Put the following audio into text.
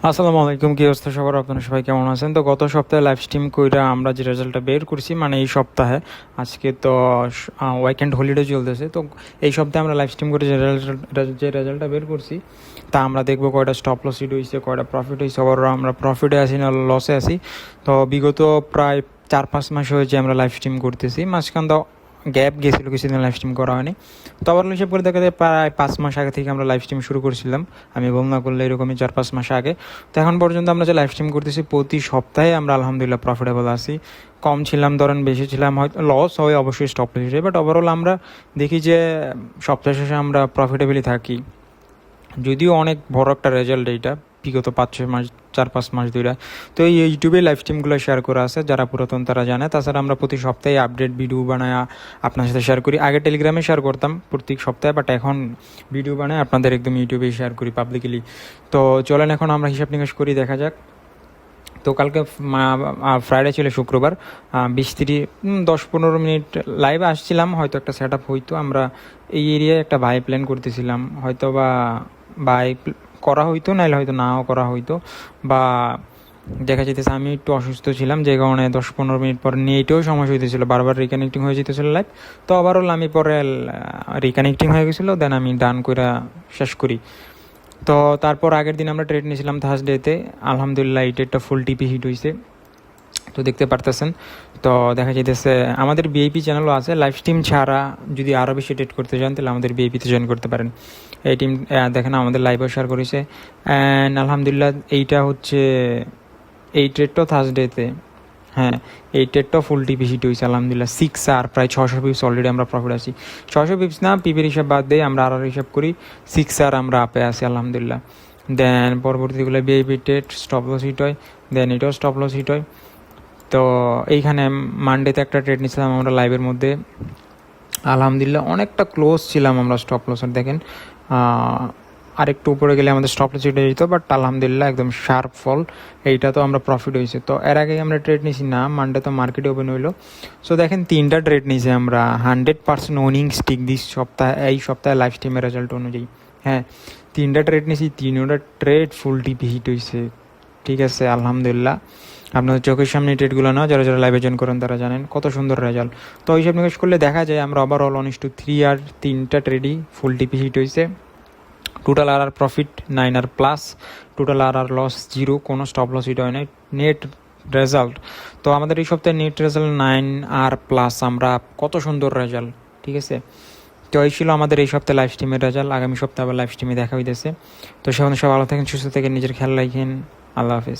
আসসালামু আলাইকুম, কি অবস্থা সবার? আপনারা সবাই কেমন আছেন? তো গত সপ্তাহে লাইভ স্ট্রিম কইরা আমরা যে রেজাল্টটা বের করছি, মানে এই সপ্তাহে, আজকে তো ওয়াইকেন্ড হলিডে চলতেছে, তো এই সপ্তাহে আমরা লাইভ স্ট্রিম করে যে রেজাল্টটা বের করছি তা আমরা দেখবো কয়টা স্টপ লস হিট হয়েছে, কয়টা প্রফিট হয়েছে, আবার আমরা প্রফিটে আছি না লসে আছি। তো বিগত প্রায় 4-5 মাস হয়েছে আমরা লাইভ স্ট্রিম করতেছি, মাঝখান তো গ্যাপ গেছিলো, কিছুদিন লাইভ স্ট্রিম করা হয়নি। তো আবার হিসাব করে দেখা যায় প্রায় 5 মাস আগে থেকে আমরা লাইভ স্ট্রিম শুরু করছিলাম, আমি ভুল না করলে এরকমই 4-5 মাস আগে। তো এখন পর্যন্ত আমরা যে লাইভ স্ট্রিম করতেছি প্রতি সপ্তাহে আমরা আলহামদুলিল্লাহ প্রফিটেবল আছি। কম ছিলাম ধরেন, বেশি ছিলাম, হয়তো লস হয় অবশ্যই স্টপ লস হিসেবে, বাট ওভারঅল আমরা দেখি যে সপ্তাহ শেষে আমরা প্রফিটেবলই থাকি। যদিও অনেক বড় একটা রেজাল্ট এইটা, বিগত 5-6 মাস, 4-5 মাস ধরে। তো এই ইউটিউবে লাইভ স্ট্রিমগুলো শেয়ার করা আছে, যারা পুরাতন তারা জানে। তাছাড়া আমরা প্রতি সপ্তাহে আপডেট ভিডিও বানায় আপনার সাথে শেয়ার করি। আগে টেলিগ্রামে শেয়ার করতাম প্রত্যেক সপ্তাহে, বাট এখন ভিডিও বানায় আপনাদের একদম ইউটিউবে শেয়ার করি পাবলিকলি। তো চলেন এখন আমরা হিসাব নিকাশ করি, দেখা যাক। তো কালকে ফ্রাইডে ছিল, শুক্রবার 20-30-10-15 মিনিট লাইভে আসছিলাম, হয়তো একটা সেট আপ হইতো। আমরা এই এরিয়ায় একটা বাই প্ল্যান করতেছিলাম, হয়তো বা বাই করা হইতো, নাইলে হয়তো নাও করা হইতো, বা দেখা যেতেছে আমি একটু অসুস্থ ছিলাম, যে কারণে 10-15 মিনিট পর নেটেও সমস্যা হইতেছিল, বারবার রিকানেক্টিং হয়ে যেতেছিল লাইভ। তো ওভারঅল আমি পরে রিকানেক্টিং হয়ে গেছিলো, দেন আমি ডান করে শেষ করি। তো তারপর আগের দিন আমরা ট্রেড নিয়েছিলাম থার্সডেতে, আলহামদুলিল্লাহ এই ট্রেডটা ফুল টিপি হিট হয়েছে, তো দেখতে পারতেছেন। তো দেখা যাইতেছে আমাদের বিআইপি চ্যানেলও আছে, লাইভ স্ট্রিম ছাড়া যদি আরও বেশি ট্রেড করতে চান তাহলে আমাদের বিআইপিতে জয়েন করতে পারেন। এই টিম দেখেন আমাদের লাইভও শেয়ার করেছে, অ্যান্ড আলহামদুলিল্লাহ এইটা হচ্ছে এই ট্রেডটাও থার্সডেতে, হ্যাঁ এই ট্রেডটাও ফুল টিপি হিট হয়েছে আলহামদুলিল্লাহ। 6 আর প্রায় 600 পিপস অলরেডি আমরা প্রফিট আছি। 600 পিপস না, পিপির হিসাব বাদ দিয়ে আমরা আর হিসাব করি, 6 আর আমরা আপে আছি আলহামদুলিল্লাহ। দেন পরবর্তীগুলো BIP trade stop loss hit হয়, দেন এটাও স্টপ লস হিট হয়। তো এইখানে মানডেতে একটা ট্রেড নিয়েছিলাম আমরা লাইভের মধ্যে, আলহামদুলিল্লাহ অনেকটা ক্লোজ ছিলাম আমরা স্টপ লসের, দেখেন আরেকটু উপরে গেলে আমাদের স্টপ লস হিট যেত, বাট আলহামদুলিল্লাহ একদম শার্প ফল, এইটা তো আমরা প্রফিট হয়েছে। তো এর আগে আমরা ট্রেড নিয়েছি না, মানডে তো মার্কেটে ওপেন হইলো। সো দেখেন 3টা ট্রেড নিয়েছি আমরা, 100% উইনিং স্টিক দিস সপ্তাহে, এই সপ্তাহে লাইভ স্ট্রিমের রেজাল্ট অনুযায়ী। হ্যাঁ 3টা ট্রেড নিয়েছি, 3টা ট্রেড ফুল টিপি হিট হয়েছে, ঠিক আছে আলহামদুলিল্লাহ। আপনাদের চোখের সামনে ট্রেডগুলো না, যারা যারা লাইভে জয়েন করেন তারা জানেন কত সুন্দর রেজাল্ট। তো হিসাব নিকাশ করলে দেখা যায় আমরা ওভারঅল 1:3 আর 3টা ট্রেডই ফুল টিপি হিট হয়েছে। টোটাল আর প্রফিট 9 আর প্লাস, টোটাল আর লস 0, কোনো স্টপ লস হিট হয় নাই। নেট রেজাল্ট, তো আমাদের এই সপ্তাহে নেট রেজাল্ট 9 আর প্লাস, আমরা কত সুন্দর রেজাল্ট, ঠিক আছে। তো এই ছিল আমাদের এই সপ্তাহে লাইভ স্ট্রিমের রেজাল্ট। আগামী সপ্তাহে আবার লাইভ স্ট্রিমে দেখা হইতেছে। তো সেখানে সব ভালো থাকেন, সুস্থ থাকেন, নিজের খেয়াল রাখেন। আল্লাহ হাফিজ।